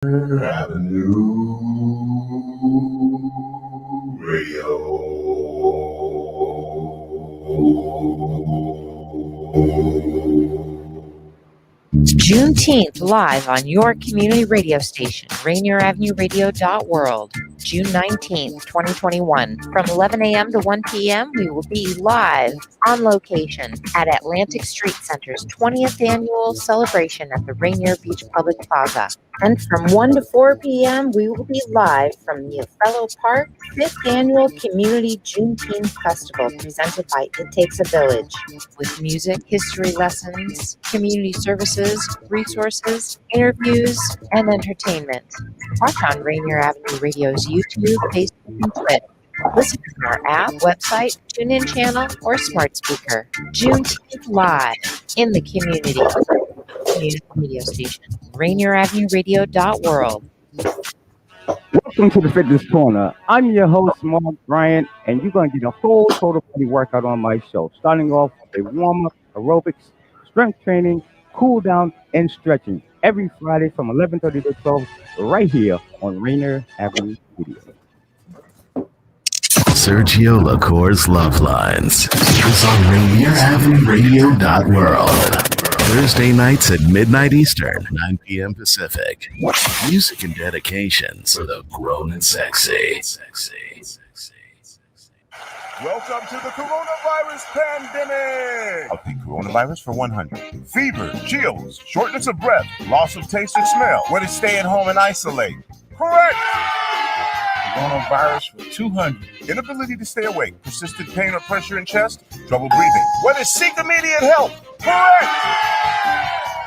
Rainier Avenue Radio. It's Juneteenth live on your community radio station, Rainier Avenue Radio.world. June 19th, 2021. From 11 a.m. to 1 p.m., we will be live on location at Atlantic Street Center's 20th annual celebration at the Rainier Beach Public Plaza. And from 1 to 4 p.m., we will be live from the Othello Park 5th Annual Community Juneteenth Festival presented by It Takes a Village, with music, history lessons, community services, resources, interviews, and entertainment. Watch on Rainier Avenue Radio's YouTube, Facebook, and Twitter. Listen to our app, website, TuneIn channel, or smart speaker. Juneteenth live in the community radio station, Rainier Avenue Radio.world. Welcome to the Fitness Corner. I'm your host, Mark Bryant, and you're going to get a whole total body workout on my show, starting off with a warm-up, aerobics, strength training, cool down, and stretching every Friday from 11:30 to 12 right here on Rainier Avenue Radio. Sergio LaCour's Love Lines is on Rainier Avenue Radio.world. Thursday nights at midnight Eastern, 9 p.m. Pacific. Music and dedications for the grown and sexy. Welcome to the coronavirus pandemic. Of the coronavirus for 100. Fever, chills, shortness of breath, loss of taste or smell. What is stay at home and isolate? Correct. Coronavirus for 200. Inability to stay awake, persistent pain or pressure in chest, trouble breathing. What is seek immediate help? Correct.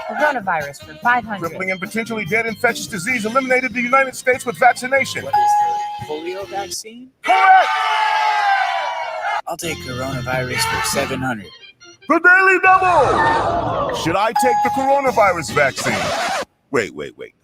Coronavirus for 500. Crippling and potentially dead infectious disease eliminated in the United States with vaccination. What is the polio vaccine? Correct. I'll take coronavirus for 700. The Daily Double! Should I take the coronavirus vaccine? Wait.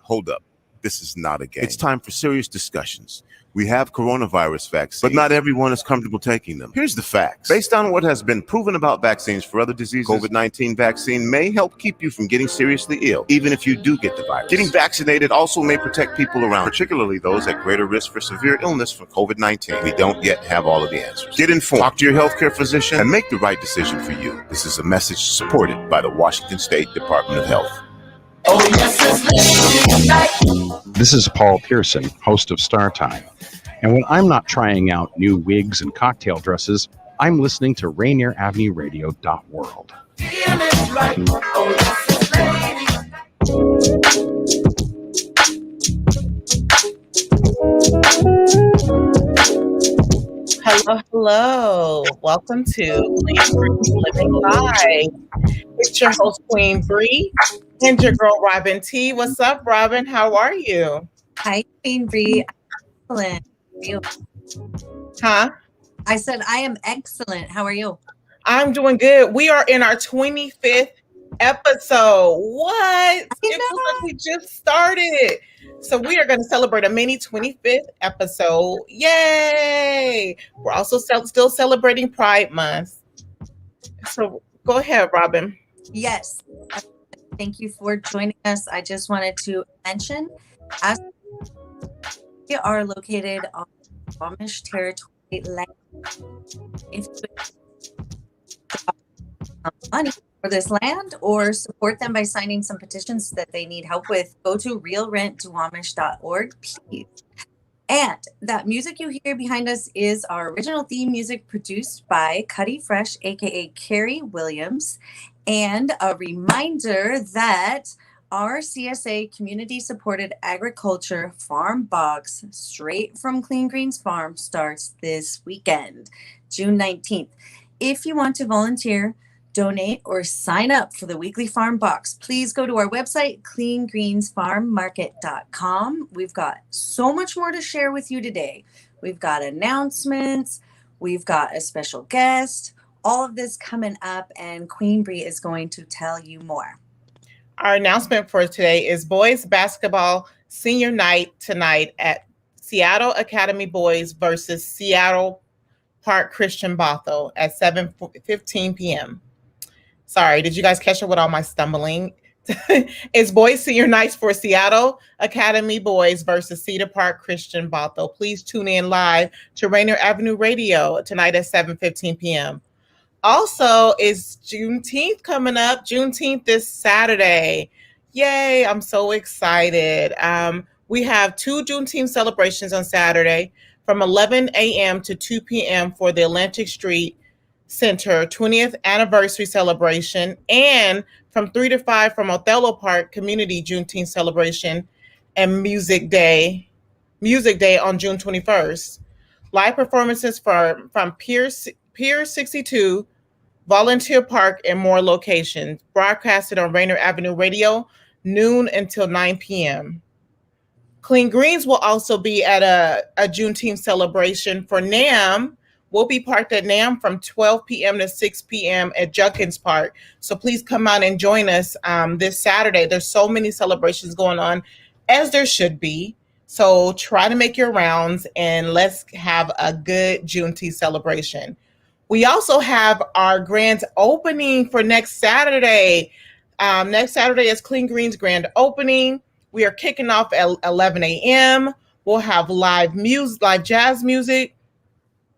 Hold up. This is not a game. It's time for serious discussions. We have coronavirus vaccines, but not everyone is comfortable taking them. Here's the facts. Based on what has been proven about vaccines for other diseases, COVID-19 vaccine may help keep you from getting seriously ill, even if you do get the virus. Getting vaccinated also may protect people around, particularly those at greater risk for severe illness from COVID-19. We don't yet have all of the answers. Get informed, talk to your healthcare physician, and make the right decision for you. This is a message supported by the Washington State Department of Health. This is Paul Pearson, host of Star Time. And when I'm not trying out new wigs and cocktail dresses, I'm listening to Rainier Avenue Radio.world. Hello. Welcome to Queen Bree's Living Live. It's your host, Queen Bree, and your girl, Robyn T. What's up, Robyn? How are you? Hi, Queen Bree. Excellent. Huh? I said I am excellent. How are you? I'm doing good. We are in our 25th episode. What? It feels like we just started. So we are going to celebrate a mini 25th episode. Yay! We're also still celebrating Pride Month. So go ahead, Robyn. Yes. Thank you for joining us. I just wanted to mention, as we are located on Amish territory land, if you have money for this land or support them by signing some petitions that they need help with, go to realrenttoamish.org, please. And that music you hear behind us is our original theme music produced by Cuddy Fresh, aka Carrie Williams. And a reminder that our CSA Community Supported Agriculture Farm Box straight from Clean Greens Farm starts this weekend, June 19th. If you want to volunteer, donate, or sign up for the weekly farm box, please go to our website, cleangreensfarmmarket.com. We've got so much more to share with you today. We've got announcements, we've got a special guest, all of this coming up, and Queen Bree is going to tell you more. Our announcement for today is boys basketball senior night tonight at Seattle Academy Boys versus Seattle Park Christian Bothell at 7:15 p.m. Sorry, did you guys catch it with all my stumbling? It's boys senior nights for Seattle Academy boys versus Cedar Park Christian Bothell. Please tune in live to Rainier Avenue Radio tonight at 7:15 p.m. Also, is Juneteenth coming up. Juneteenth this Saturday. Yay, I'm so excited. We have 2 Juneteenth celebrations on Saturday from 11 a.m. to 2 p.m. for the Atlantic Street Center 20th anniversary celebration, and from 3 to 5 from Othello Park Community Juneteenth celebration and Music Day on June 21st. Live performances from Pier 62, Volunteer Park, and more locations. Broadcasted on Rainier Avenue Radio, noon until 9 p.m. Clean Greens will also be at a Juneteenth celebration for NAM. We'll be parked at NAM from 12 p.m. to 6 p.m. at Junkins Park. So please come out and join us this Saturday. There's so many celebrations going on, as there should be. So try to make your rounds and let's have a good Juneteenth celebration. We also have our grand opening for next Saturday. Next Saturday is Clean Greens grand opening. We are kicking off at 11 a.m. We'll have live jazz music,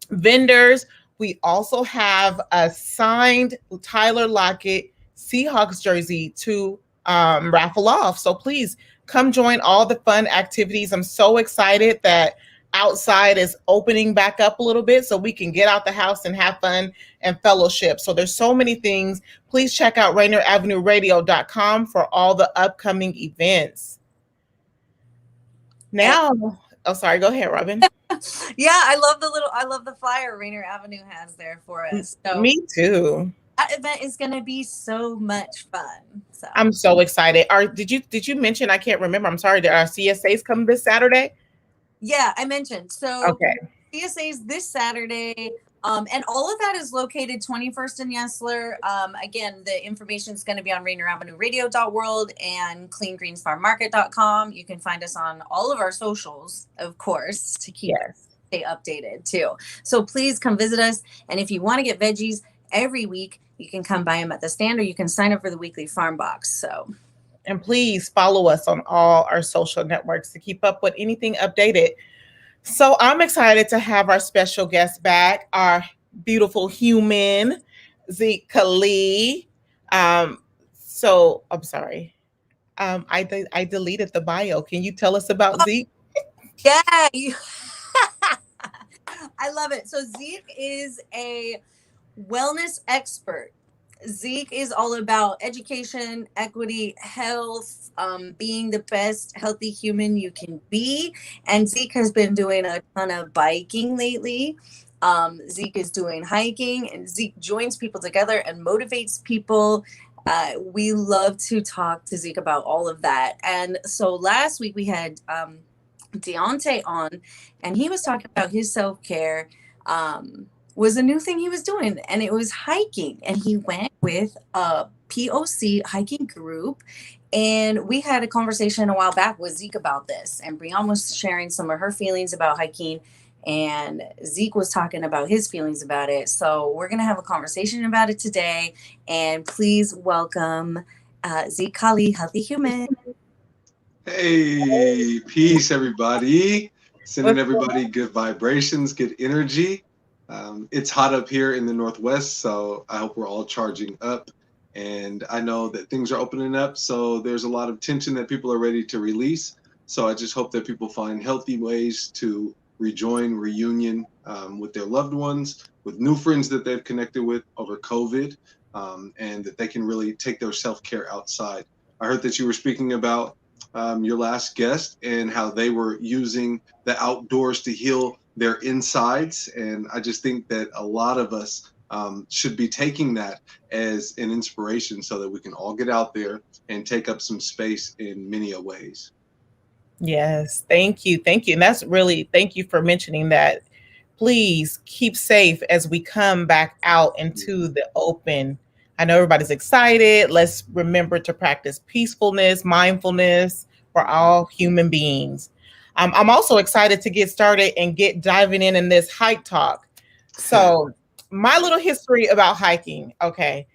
vendors. We also have a signed Tyler Lockett Seahawks jersey to raffle off. So please come join all the fun activities. I'm so excited that outside is opening back up a little bit so we can get out the house and have fun and fellowship. So there's so many things. Please check out RainierAvenueRadio.com for all the upcoming events. Now, sorry, go ahead, Robyn. Yeah, I love the flyer Rainier Avenue has there for us. So Me too. that event is going to be so much fun. So I'm so excited. Did you mention? I can't remember. I'm sorry. There are CSAs coming this Saturday. yeah, I mentioned. So Okay. CSA's this Saturday. And all of that is located 21st and Yesler. Again, the information is going to be on RainierAvenueRadio.world and CleanGreensFarmMarket.com. You can find us on all of our socials, of course, to keep stay updated too. So please come visit us. And if you want to get veggies every week, you can come buy them at the stand, or you can sign up for the weekly farm box. So, And please follow us on all our social networks to keep up with anything updated. So I'm excited to have our special guest back, our beautiful human, Zeke Khalid. So I'm sorry. I deleted the bio. Can you tell us about Zeke? yeah, I love it. So Zeke is a wellness expert. Zeke is all about education, equity, health, being the best healthy human you can be. And Zeke has been doing a ton of biking lately. Zeke is doing hiking, and Zeke joins people together and motivates people. We love to talk to Zeke about all of that. And so last week we had Deontay on, and he was talking about his self-care. Was a new thing he was doing, and it was hiking, and he went with a POC hiking group, and we had a conversation a while back with Zeke about this, and Brianne was sharing some of her feelings about hiking, and Zeke was talking about his feelings about it. So we're going to have a conversation about it today, and please welcome Zeke Khalid, Healthy Human. Hey, peace everybody. Sending everybody good vibrations, good energy. It's hot up here in the Northwest, so I hope we're all charging up. And I know that things are opening up, so there's a lot of tension that people are ready to release. So I just hope that people find healthy ways to reunion with their loved ones, with new friends that they've connected with over COVID, and that they can really take their self-care outside. I heard that you were speaking about your last guest and how they were using the outdoors to heal their insides, and I just think that a lot of us should be taking that as an inspiration so that we can all get out there and take up some space in many ways. Yes, thank you. And that's really, thank you for mentioning that. Please keep safe as we come back out into the open. I know everybody's excited. Let's remember to practice peacefulness, mindfulness. We're all human beings. I'm also excited to get started and get diving in this hike talk. So my little history about hiking. Okay.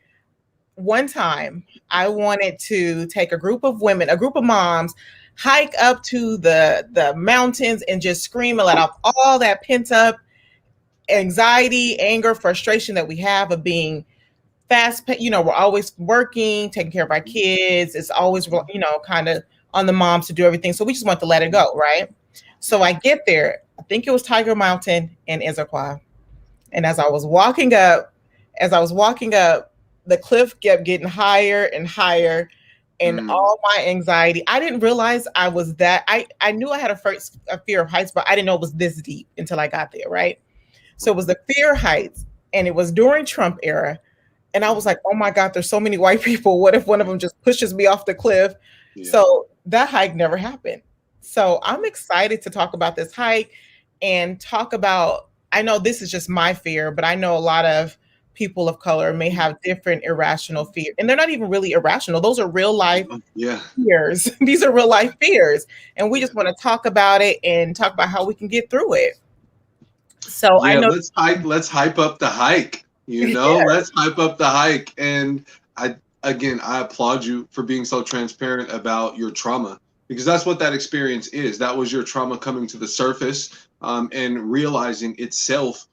one time I wanted to take a group of women, a group of moms, hike up to the mountains and just scream and let off all that pent up anxiety, anger, frustration that we have of being we're always working, taking care of our kids. It's always, kind of on the moms to do everything. So we just want to let it go, right? So I get there. I think it was Tiger Mountain in Issaquah. And as I was walking up, the cliff kept getting higher and higher. And all my anxiety, I didn't realize I was that. I knew I had a fear of heights, but I didn't know it was this deep until I got there, right? So it was the fear of heights, and it was during Trump era. And I was like, oh my God, there's so many white people. What if one of them just pushes me off the cliff? Yeah. So that hike never happened. So I'm excited to talk about this hike and talk about, I know this is just my fear, but I know a lot of people of color may have different irrational fear. And they're not even really irrational. Those are real life fears. These are real life fears. And we just want to talk about it and talk about how we can get through it. So I know let's hype up the hike. Let's hype up the hike. And I applaud you for being so transparent about your trauma, because that's what that experience is. That was your trauma coming to the surface and realizing itself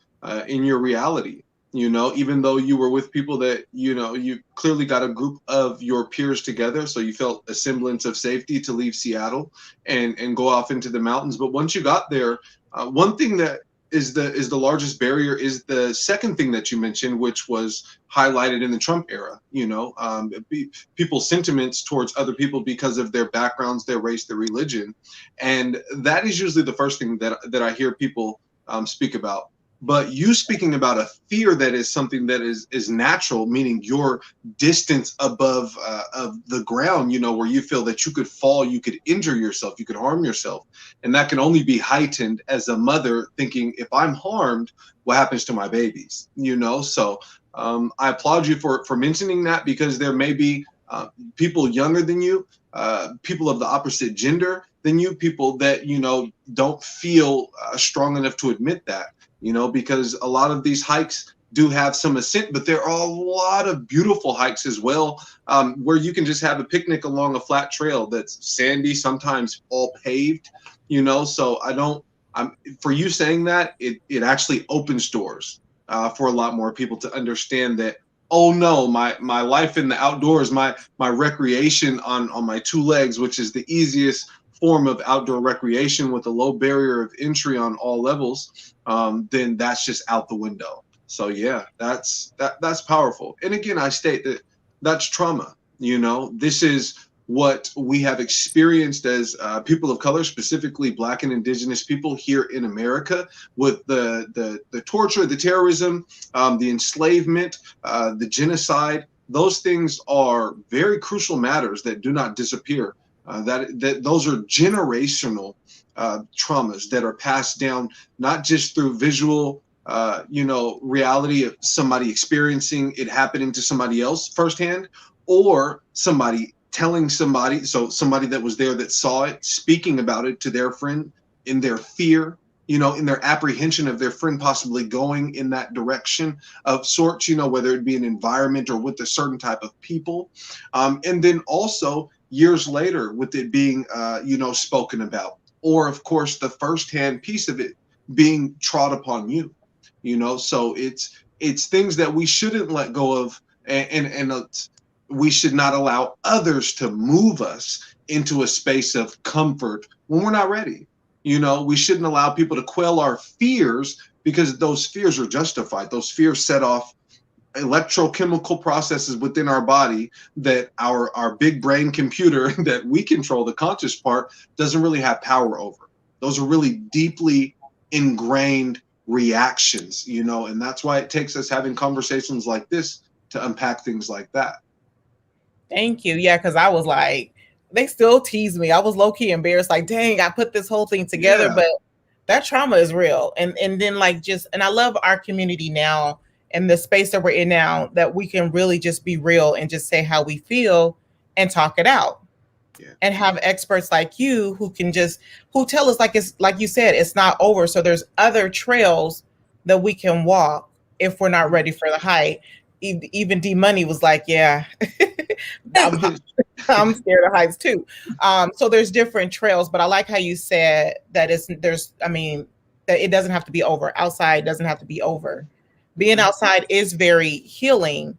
in your reality. Even though you were with people that, you clearly got a group of your peers together. So you felt a semblance of safety to leave Seattle and go off into the mountains. But once you got there, one thing that is the largest barrier is the second thing that you mentioned, which was highlighted in the Trump era, people's sentiments towards other people because of their backgrounds, their race, their religion. And that is usually the first thing that I hear people speak about. But you speaking about a fear that is something that is natural, meaning your distance above of the ground, where you feel that you could fall, you could injure yourself, you could harm yourself. And that can only be heightened as a mother thinking, if I'm harmed, what happens to my babies? So I applaud you for mentioning that, because there may be people younger than you, people of the opposite gender than you, people that, don't feel strong enough to admit that. Because a lot of these hikes do have some ascent, but there are a lot of beautiful hikes as well, where you can just have a picnic along a flat trail that's sandy, sometimes all paved, So for you saying that, it actually opens doors for a lot more people to understand that, oh no, my life in the outdoors, my recreation on my two legs, which is the easiest form of outdoor recreation with a low barrier of entry on all levels, then that's just out the window. So yeah, that's powerful. And again, I state that that's trauma. This is what we have experienced as people of color, specifically Black and Indigenous people here in America, with the torture, the terrorism, the enslavement, the genocide. Those things are very crucial matters that do not disappear. That those are generational traumas that are passed down, not just through visual, reality of somebody experiencing it happening to somebody else firsthand, or somebody telling somebody, so somebody that was there that saw it, speaking about it to their friend in their fear, in their apprehension of their friend possibly going in that direction of sorts, whether it be an environment or with a certain type of people. And then also years later with it being, spoken about, or of course the firsthand piece of it being trod upon you, so it's things that we shouldn't let go of, and we should not allow others to move us into a space of comfort when we're not ready. We shouldn't allow people to quell our fears, because those fears are justified. Those fears set off electrochemical processes within our body that our big brain computer that we control, the conscious part, doesn't really have power over. Those are really deeply ingrained reactions, and that's why it takes us having conversations like this to unpack things like that. Thank you. Yeah, because I was like, they still tease me. I was low-key embarrassed, like, dang, I put this whole thing together, but that trauma is real. And then and I love our community now, and the space that we're in now, that we can really just be real and just say how we feel and talk it out. And have experts like you who tell us, it's like you said, it's not over. So there's other trails that we can walk if we're not ready for the hike. even D Money was like, yeah, I'm scared of heights too. So there's different trails, but I like how you said that that it doesn't have to be over. Outside doesn't have to be over. Being outside is very healing.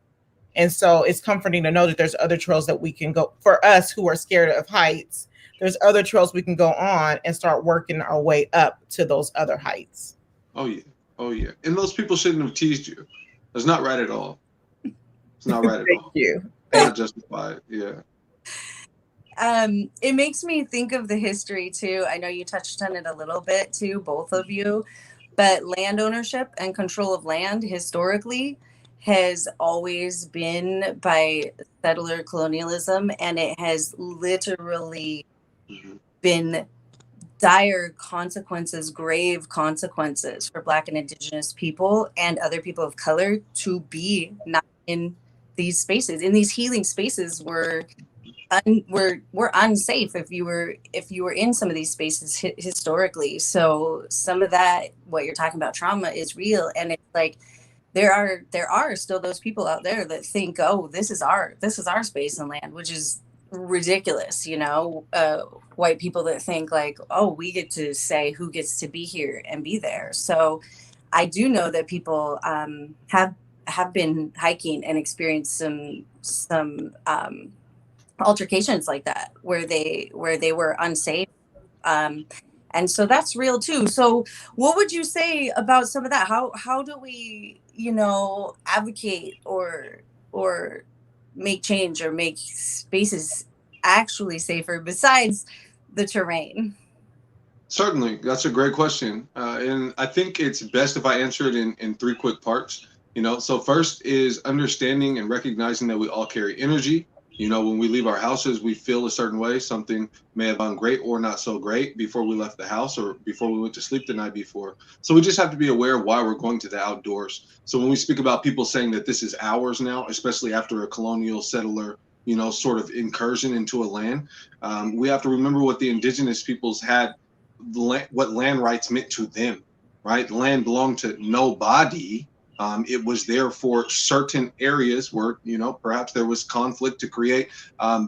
And so it's comforting to know that there's other trails that we can go for us who are scared of heights. There's other trails we can go on and start working our way up to those other heights. Oh yeah. Oh yeah. And those people shouldn't have teased you. That's not right at all. It's not right at all. Thank you. Not justified. Yeah. It makes me think of the history too. I know you touched on it a little bit too, both of you, but land ownership and control of land historically has always been by settler colonialism, and it has literally been dire consequences, grave consequences for Black and Indigenous people and other people of color to be not in these spaces, in these healing spaces were unsafe if you were in some of these spaces historically. So some of that, what you're talking about, trauma is real, and it's like there are still those people out there that think, oh, this is our space and land, which is ridiculous. White people that think like, oh, we get to say who gets to be here and be there. So I do know that people have been hiking and experienced some altercations like that where they were unsafe, and so that's real too. So what would you say about some of that? How do we advocate or make change or make spaces actually safer besides the terrain? Certainly, that's a great question, and I think it's best if I answer it in three quick parts. So first is understanding and recognizing that we all carry energy. When we leave our houses, we feel a certain way. Something may have gone great or not so great before we left the house or before we went to sleep the night before. So we just have to be aware of why we're going to the outdoors. So when we speak about people saying that this is ours now, especially after a colonial settler, sort of incursion into a land, we have to remember what the indigenous peoples had, what land rights meant to them, right? Land belonged to nobody. It was there for certain areas where, perhaps there was conflict to create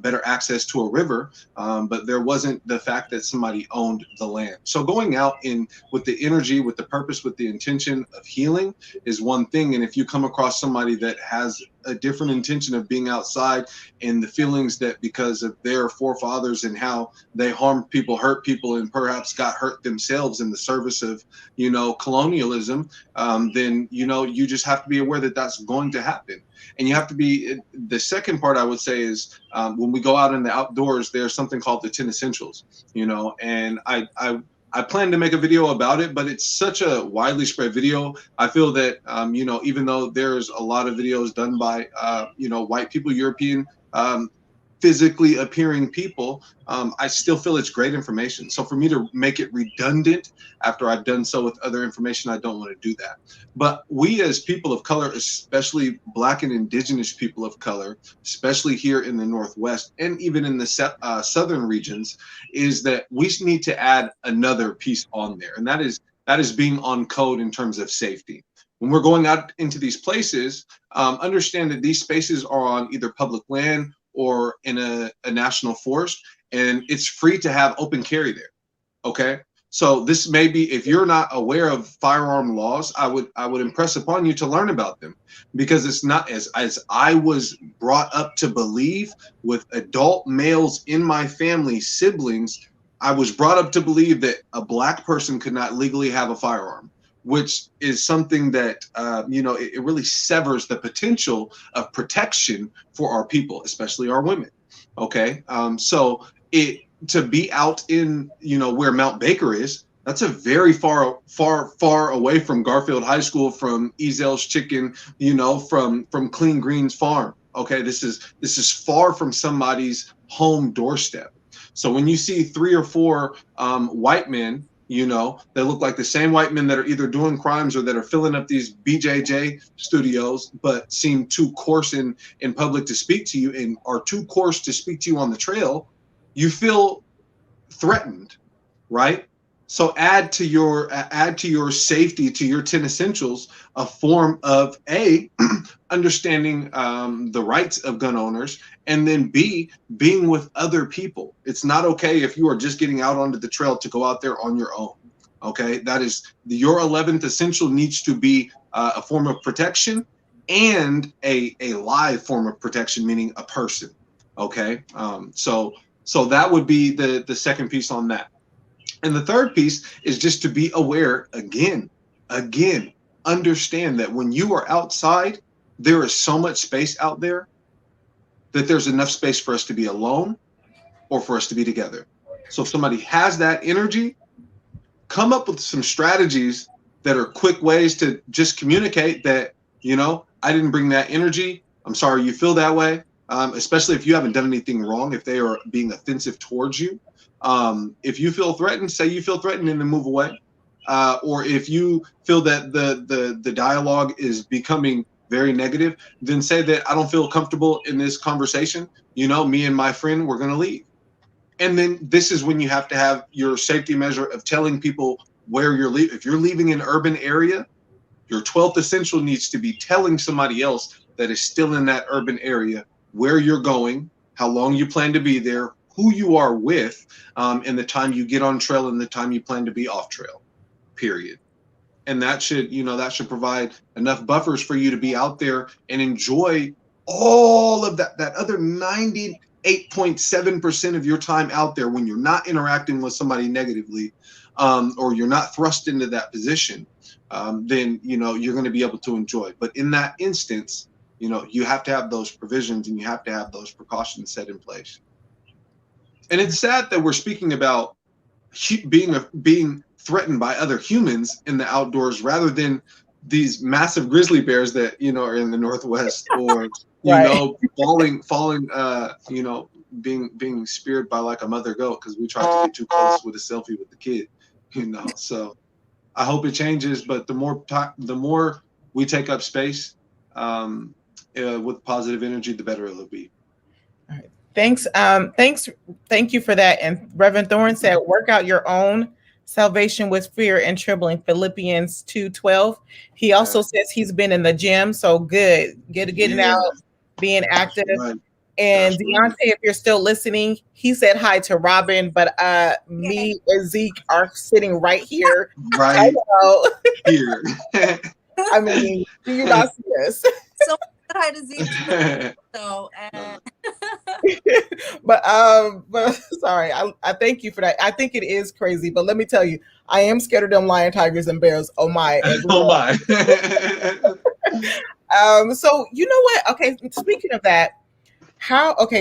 better access to a river, but there wasn't the fact that somebody owned the land. So going out in with the energy, with the purpose, with the intention of healing is one thing. And if you come across somebody that has a different intention of being outside and the feelings that because of their forefathers and how they harmed people, hurt people, and perhaps got hurt themselves in the service of, colonialism, then, you just have to be aware that that's going to happen. And you have to be, the second part I would say is when we go out in the outdoors, there's something called the 10 essentials, and I plan to make a video about it, but it's such a widely spread video. I feel that, even though there's a lot of videos done by, white people, European, physically appearing people, I still feel it's great information. So for me to make it redundant after I've done so with other information, I don't want to do that. But we as people of color, especially Black and Indigenous people of color, especially here in the Northwest and even in the southern regions, is that we need to add another piece on there. And that is being on code in terms of safety. When we're going out into these places, understand that these spaces are on either public land or in a national forest, and it's free to have open carry there. Okay. So this may be, if you're not aware of firearm laws, I would impress upon you to learn about them, because it's not as I was brought up to believe with adult males in my family, siblings, I was brought up to believe that a Black person could not legally have a firearm, which is something that, it really severs the potential of protection for our people, especially our women. Okay. So to be out in, where Mount Baker is, that's a very far away from Garfield High School, from Ezel's Chicken, from Clean Greens Farm. Okay. This is far from somebody's home doorstep. So when you see 3 or 4 white men, that look like the same white men that are either doing crimes or that are filling up these BJJ studios, but seem too coarse in public to speak to you and are too coarse to speak to you on the trail, you feel threatened, right? So add to your safety, to your 10 essentials, a form of A, understanding the rights of gun owners, and then B, being with other people. It's not okay if you are just getting out onto the trail to go out there on your own. Okay, that is your 11th essential needs to be a form of protection and a live form of protection, meaning a person. Okay, so that would be the second piece on that. And the third piece is just to be aware, again, understand that when you are outside, there is so much space out there that there's enough space for us to be alone or for us to be together. So if somebody has that energy, come up with some strategies that are quick ways to just communicate that, I didn't bring that energy. I'm sorry you feel that way, especially if you haven't done anything wrong, if they are being offensive towards you. If you feel threatened, say you feel threatened and then move away. Or if you feel that the dialogue is becoming very negative, then say that I don't feel comfortable in this conversation. Me and my friend, we're going to leave. And then this is when you have to have your safety measure of telling people where you're leaving. If you're leaving an urban area, your 12th essential needs to be telling somebody else that is still in that urban area where you're going, how long you plan to be there, who you are with, and the time you get on trail and the time you plan to be off trail, period. And that should provide enough buffers for you to be out there and enjoy all of that other 98.7% of your time out there when you're not interacting with somebody negatively, or you're not thrust into that position. Then you're going to be able to enjoy. But in that instance, you have to have those provisions and you have to have those precautions set in place. And it's sad that we're speaking about being threatened by other humans in the outdoors rather than these massive grizzly bears that are in the Northwest, or falling being speared by like a mother goat because we tried to get too close with a selfie with the kid. So I hope it changes, but the more we take up space with positive energy, the better it'll be. All right. Thanks. Thank you for that. And Reverend Thorne said, work out your own salvation with fear and trembling, Philippians 2:12. He also says he's been in the gym. So good. Getting out, being active. Right. And Deontay, if you're still listening, he said hi to Robyn, but me and Zeke are sitting right here. Right here. I mean, do you not see this? So hi to Zeke. So, but sorry, I thank you for that. I think it is crazy, but let me tell you, I am scared of them lion, tigers, and bears. Oh my! Oh my! So you know what? Okay, speaking of that,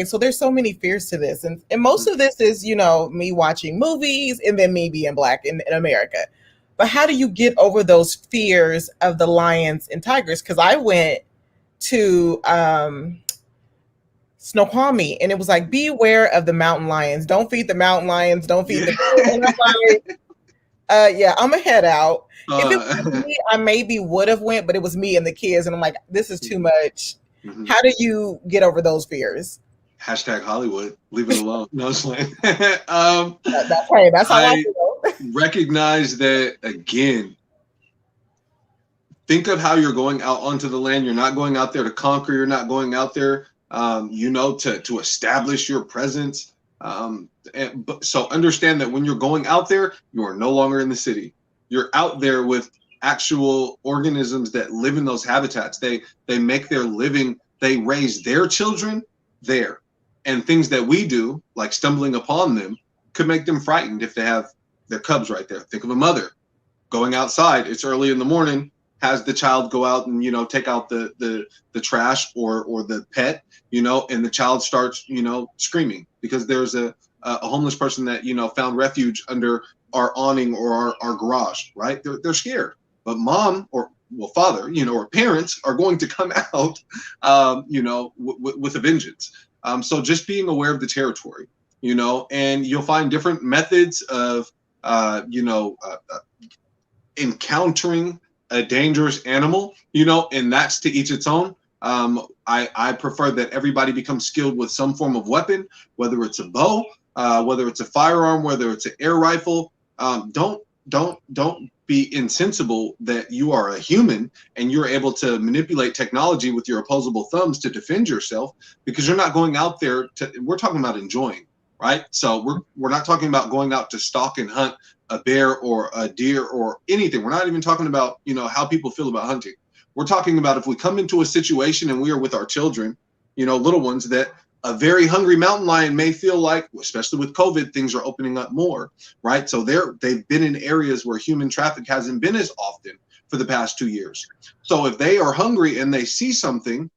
so there's so many fears to this, and most of this is me watching movies and then me being Black in America. But how do you get over those fears of the lions and tigers? Because I went to Snoqualmie, and it was like, beware of the mountain lions. Don't feed the mountain lions. Don't feed the. And I'm like, I'm gonna head out. If it was me, I maybe would have went, but it was me and the kids, and I'm like, this is too much. Mm-hmm. How do you get over those fears? Hashtag Hollywood. Leave it alone. No slang. That's right. That's how I feel. Recognize that again. Think of how you're going out onto the land. You're not going out there to conquer. You're not going out there, to establish your presence. So understand that when you're going out there, you are no longer in the city. You're out there with actual organisms that live in those habitats. They make their living. They raise their children there. And things that we do, like stumbling upon them, could make them frightened if they have their cubs right there. Think of a mother going outside. It's early in the morning, has the child go out and take out the trash or the pet, and the child starts screaming because there's a homeless person that found refuge under our awning or our garage. Right? They're scared, but mom or father, or parents are going to come out, with a vengeance. So just being aware of the territory, and you'll find different methods of, encountering a dangerous animal, and that's to each its own. I prefer that everybody becomes skilled with some form of weapon, whether it's a bow, whether it's a firearm, whether it's an air rifle, Don't be insensible that you are a human and you're able to manipulate technology with your opposable thumbs to defend yourself, because you're not going out there to, we're talking about enjoying, right? So we're not talking about going out to stalk and hunt a bear or a deer or anything. We're not even talking about, how people feel about hunting. We're talking about if we come into a situation and we are with our children, little ones, that a very hungry mountain lion may feel like, especially with COVID, things are opening up more, right? So they've been in areas where human traffic hasn't been as often for the past 2 years. So if they are hungry and they see something,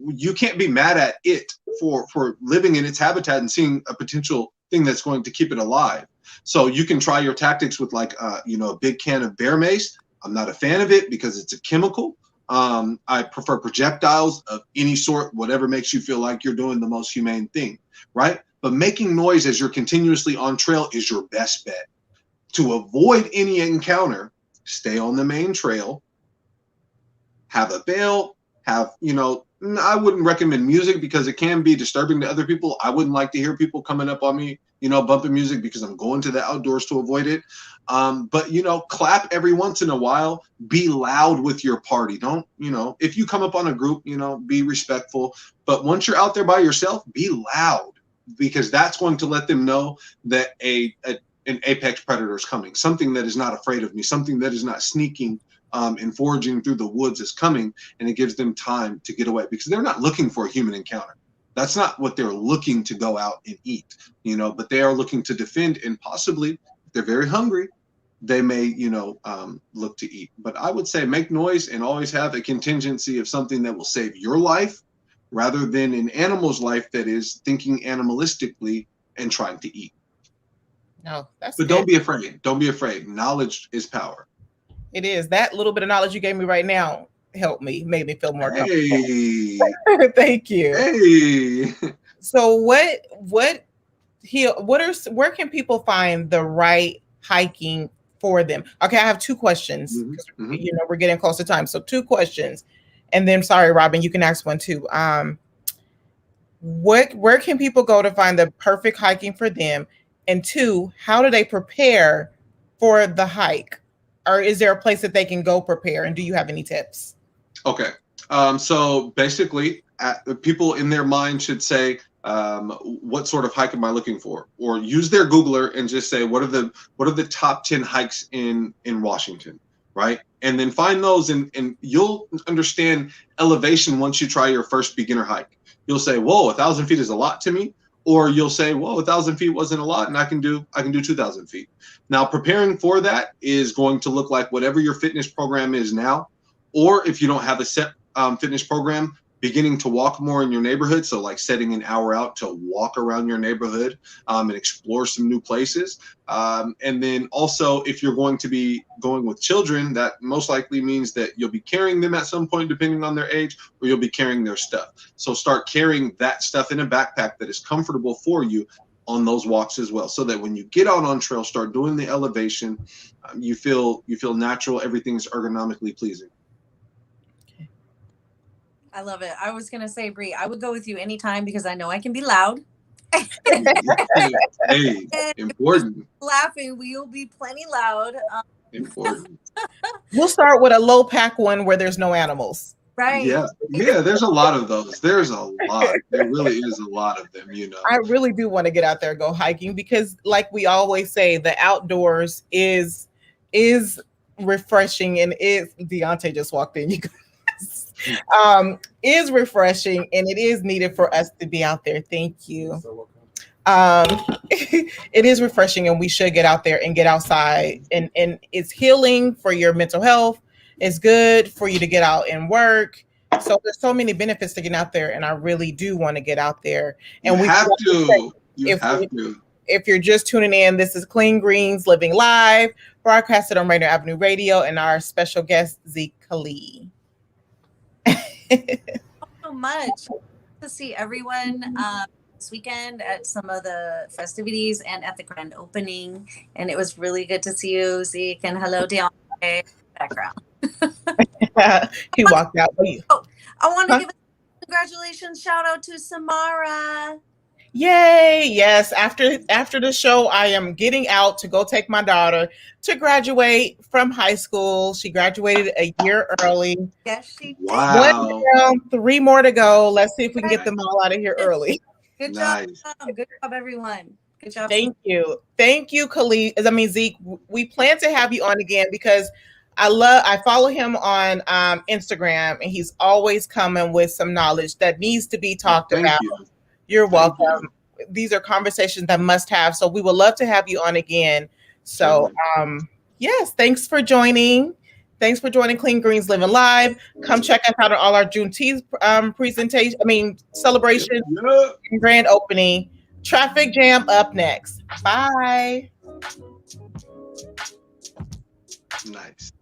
you can't be mad at it for living in its habitat and seeing a potential thing that's going to keep it alive. So you can try your tactics with a big can of bear mace. I'm not a fan of it because it's a chemical. I prefer projectiles of any sort, whatever makes you feel like you're doing the most humane thing, right? But making noise as you're continuously on trail is your best bet. To avoid any encounter, stay on the main trail, have a bell, I wouldn't recommend music because it can be disturbing to other people. I wouldn't like to hear people coming up on me, bumping music, because I'm going to the outdoors to avoid it. But clap every once in a while. Be loud with your party. Don't, if you come up on a group, be respectful. But once you're out there by yourself, be loud, because that's going to let them know that an apex predator is coming. Something that is not afraid of me. Something that is not sneaking and foraging through the woods is coming, and it gives them time to get away, because they're not looking for a human encounter. That's not what they're looking to go out and eat, but they are looking to defend, and possibly, if they're very hungry, they may, look to eat. But I would say make noise and always have a contingency of something that will save your life rather than an animal's life that is thinking animalistically and trying to eat. No, that's But good. don't be afraid. Don't be afraid. Knowledge is power. It is. That little bit of knowledge you gave me right now helped me, made me feel more comfortable. Hey. Thank you. Hey. So where can people find the right hiking for them? Okay, I have two questions. Mm-hmm. We're getting close to time. So 2 questions. And then sorry, Robyn, you can ask one too. Where can people go to find the perfect hiking for them? And 2, how do they prepare for the hike? Or is there a place that they can go prepare? And do you have any tips? Okay. So basically, people in their mind should say, what sort of hike am I looking for? Or use their Googler and just say, what are the top 10 hikes in Washington, right? And then find those, and you'll understand elevation once you try your first beginner hike. You'll say, whoa, 1,000 feet is a lot to me. Or you'll say, whoa, 1,000 feet wasn't a lot, and I can do 2,000 feet. Now, preparing for that is going to look like whatever your fitness program is now, or if you don't have a set fitness program, beginning to walk more in your neighborhood. So like setting an hour out to walk around your neighborhood and explore some new places. And then also, if you're going to be going with children, that most likely means that you'll be carrying them at some point, depending on their age, or you'll be carrying their stuff. So start carrying that stuff in a backpack that is comfortable for you on those walks as well, so that when you get out on trail, start doing the elevation, you feel natural, everything's ergonomically pleasing. I love it. I was gonna say, Bree, I would go with you anytime because I know I can be loud. Hey, important. Laughing, we'll be plenty loud. Important. We'll start with a low pack one where there's no animals. Right. Yeah. There's a lot of those. There's a lot. There really is a lot of them. I really do want to get out there and go hiking because, like we always say, the outdoors is refreshing, and Deontay just walked in. You guys. Is refreshing, and it is needed for us to be out there. Thank you. It is refreshing, and we should get out there and get outside, and it's healing for your mental health. It's good for you to get out and work. So there's so many benefits to getting out there, and I really do want to get out there. And you have to. If you're just tuning in, this is Clean Greens Living Live, broadcasted on Rainier Avenue Radio, and our special guest, Zeke Khalid. So much to see everyone this weekend at some of the festivities and at the grand opening, and it was really good to see you, Zeke, and hello, Deontay. Background. He walked out. I want to give a congratulations shout out to Samara. Yay! Yes, after the show, I am getting out to go take my daughter to graduate from high school. She graduated a year early. Yes, she did. Wow. 1 down, 3 more to go. Let's see if we can get them all out of here early. Good Nice. job. Good job, everyone. Good job. Thank you, Khalid. I mean, Zeke. We plan to have you on again because I follow him on Instagram, and he's always coming with some knowledge that needs to be talked Thank about. you. You're Thank welcome. These are conversations that must have. So we would love to have you on again. So yes, thanks for joining. Thanks for joining Clean Greens Living Live. Come check us out on all our Juneteenth celebration and grand opening. Traffic jam up next. Bye. Nice.